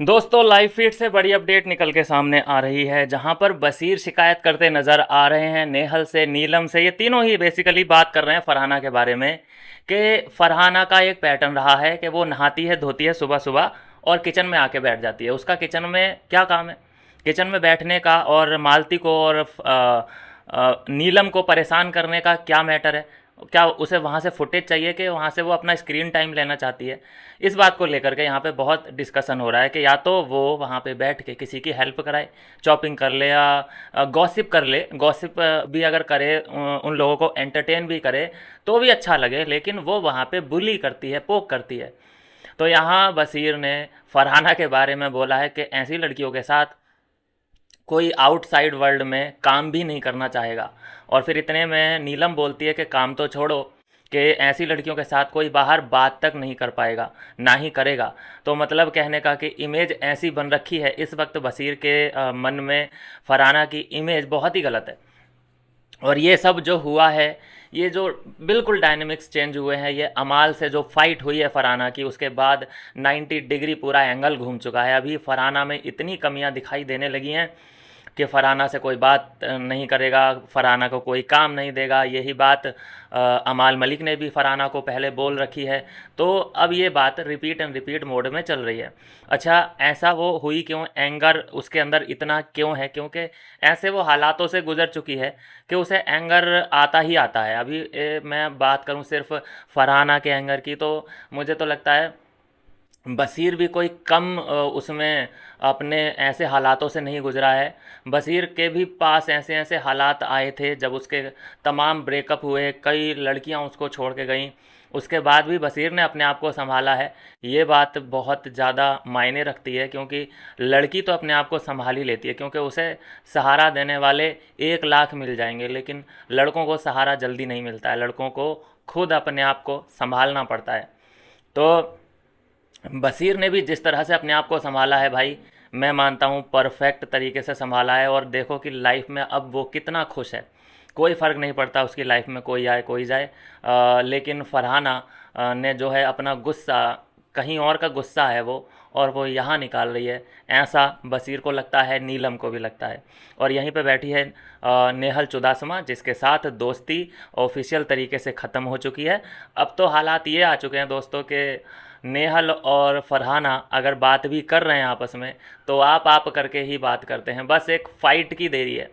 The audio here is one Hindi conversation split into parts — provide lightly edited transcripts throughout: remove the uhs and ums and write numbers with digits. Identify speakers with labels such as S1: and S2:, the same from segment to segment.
S1: दोस्तों लाइव फीड से बड़ी अपडेट निकल के सामने आ रही है, जहां पर बशीर शिकायत करते नजर आ रहे हैं नेहल से, नीलम से। ये तीनों ही बेसिकली बात कर रहे हैं फरहाना के बारे में कि फरहाना का एक पैटर्न रहा है कि वो नहाती है धोती है सुबह सुबह और किचन में आके बैठ जाती है। उसका किचन में क्या काम है? किचन में बैठने का, और मालती को और नीलम को परेशान करने का क्या मैटर है? क्या उसे वहाँ से फुटेज चाहिए कि वहाँ से वो अपना स्क्रीन टाइम लेना चाहती है? इस बात को लेकर के यहाँ पे बहुत डिस्कशन हो रहा है कि या तो वो वहाँ पे बैठ के किसी की हेल्प कराए, चॉपिंग कर ले या गॉसिप कर ले। गॉसिप भी अगर करे, उन लोगों को एंटरटेन भी करे तो भी अच्छा लगे, लेकिन वो वहाँ पे बुली करती है, पोक करती है। तो यहाँ बशीर ने फरहाना के बारे में बोला है कि ऐसी लड़कियों के साथ कोई आउटसाइड वर्ल्ड में काम भी नहीं करना चाहेगा। और फिर इतने में नीलम बोलती है कि काम तो छोड़ो, कि ऐसी लड़कियों के साथ कोई बाहर बात तक नहीं कर पाएगा, ना ही करेगा। तो मतलब कहने का कि इमेज ऐसी बन रखी है इस वक्त बशीर के मन में, फरहाना की इमेज बहुत ही गलत है। और ये सब जो हुआ है, ये जो बिल्कुल डायनेमिक्स चेंज हुए हैं, ये अमाल से जो फाइट हुई है फरहाना की, उसके बाद 90 डिग्री पूरा एंगल घूम चुका है। अभी फरहाना में इतनी कमियां दिखाई देने लगी हैं कि फरहाना से कोई बात नहीं करेगा, फरहाना को कोई काम नहीं देगा। यही बात अमाल मलिक ने भी फरहाना को पहले बोल रखी है। तो अब ये बात रिपीट एंड रिपीट मोड में चल रही है। अच्छा, ऐसा वो हुई क्यों? एंगर उसके अंदर इतना क्यों है? क्योंकि ऐसे वो हालातों से गुजर चुकी है कि उसे एंगर आता ही आता है। अभी मैं बात करूं सिर्फ फरहाना के एंगर की, तो मुझे तो लगता है बशीर भी कोई कम उसमें अपने ऐसे हालातों से नहीं गुजरा है। बशीर के भी पास ऐसे ऐसे हालात आए थे जब उसके तमाम ब्रेकअप हुए, कई लड़कियां उसको छोड़ के गईं, उसके बाद भी बशीर ने अपने आप को संभाला है। ये बात बहुत ज़्यादा मायने रखती है, क्योंकि लड़की तो अपने आप को संभाल ही लेती है, क्योंकि उसे सहारा देने वाले 1 लाख मिल जाएंगे, लेकिन लड़कों को सहारा जल्दी नहीं मिलता है। लड़कों को खुद अपने आप को संभालना पड़ता है। तो बशीर ने भी जिस तरह से अपने आप को संभाला है भाई, मैं मानता हूँ परफेक्ट तरीके से संभाला है। और देखो कि लाइफ में अब वो कितना खुश है। कोई फ़र्क नहीं पड़ता उसकी लाइफ में कोई आए कोई जाए। लेकिन फरहाना ने जो है अपना गुस्सा, कहीं और का गुस्सा है वो, और वो यहाँ निकाल रही है। ऐसा बशीर को लगता है, नीलम को भी लगता है। और यहीं पे बैठी है नेहल चुदासमा, जिसके साथ दोस्ती ऑफिशियल तरीके से ख़त्म हो चुकी है। अब तो हालात ये आ चुके हैं दोस्तों के नेहल और फरहाना अगर बात भी कर रहे हैं आपस में, तो आप करके ही बात करते हैं। बस एक फ़ाइट की देरी है।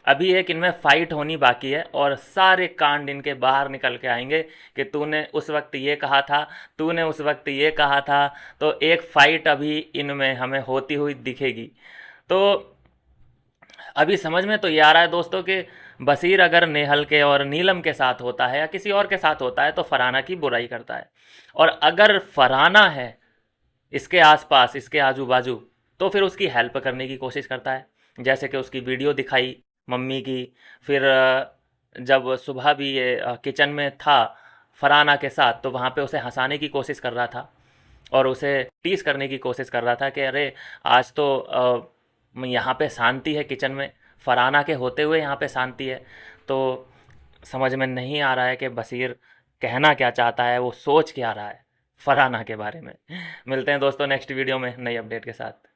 S1: अभी एक इनमें फ़ाइट होनी बाकी है और सारे कांड इनके बाहर निकल के आएंगे कि तूने उस वक्त ये कहा था, तूने उस वक्त ये कहा था। तो एक फ़ाइट अभी इनमें हमें होती हुई दिखेगी। तो अभी समझ में तो ये आ रहा है दोस्तों कि बशीर अगर नेहल के और नीलम के साथ होता है या किसी और के साथ होता है तो फरहाना की बुराई करता है। और अगर फरहाना है इसके आसपास, इसके आजू बाजू, तो फिर उसकी हेल्प करने की कोशिश करता है। जैसे कि उसकी वीडियो दिखाई मम्मी की। फिर जब सुबह भी ये किचन में था फरहाना के साथ, तो वहाँ पे उसे हंसाने की कोशिश कर रहा था और उसे टीस करने की कोशिश कर रहा था कि अरे आज तो यहाँ पे शांति है किचन में, फरहाना के होते हुए यहाँ पे शांति है। तो समझ में नहीं आ रहा है कि बशीर कहना क्या चाहता है, वो सोच क्या रहा है फरहाना के बारे में। मिलते हैं दोस्तों नेक्स्ट वीडियो में नई अपडेट के साथ।